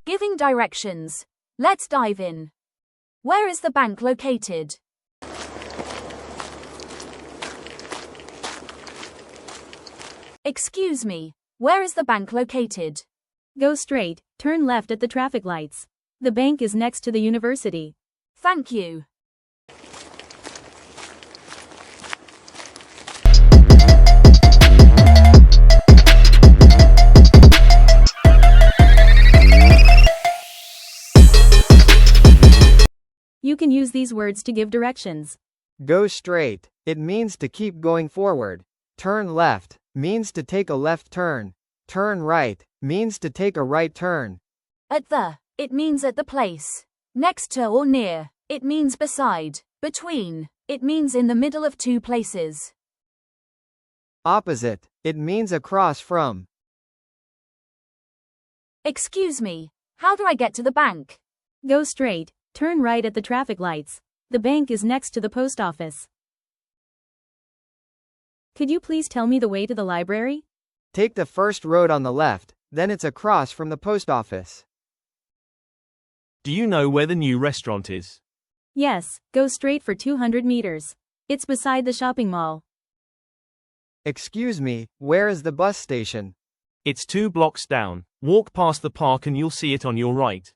Giving directions. Let's dive in. Where is the bank located? Excuse me, where is the bank located? Go straight, turn left at the traffic lights. The bank is next to the university. Thank you. You can use these words to give directions. Go straight, it means to keep going forward. Turn left, means to take a left turn. Turn right, means to take a right turn. At the, it means at the place. Next to or near, it means beside. Between, it means in the middle of two places. Opposite, it means across from. Excuse me, how do I get to the bank? Go straight, turn right at the traffic lights. The bank is next to the post office. Could you please tell me the way to the library? Take the first road on the left, then it's across from the post office. Do you know where the new restaurant is? Yes, go straight for 200 meters. It's beside the shopping mall. Excuse me, where is the bus station? It's 2 blocks down. Walk past the park and you'll see it on your right.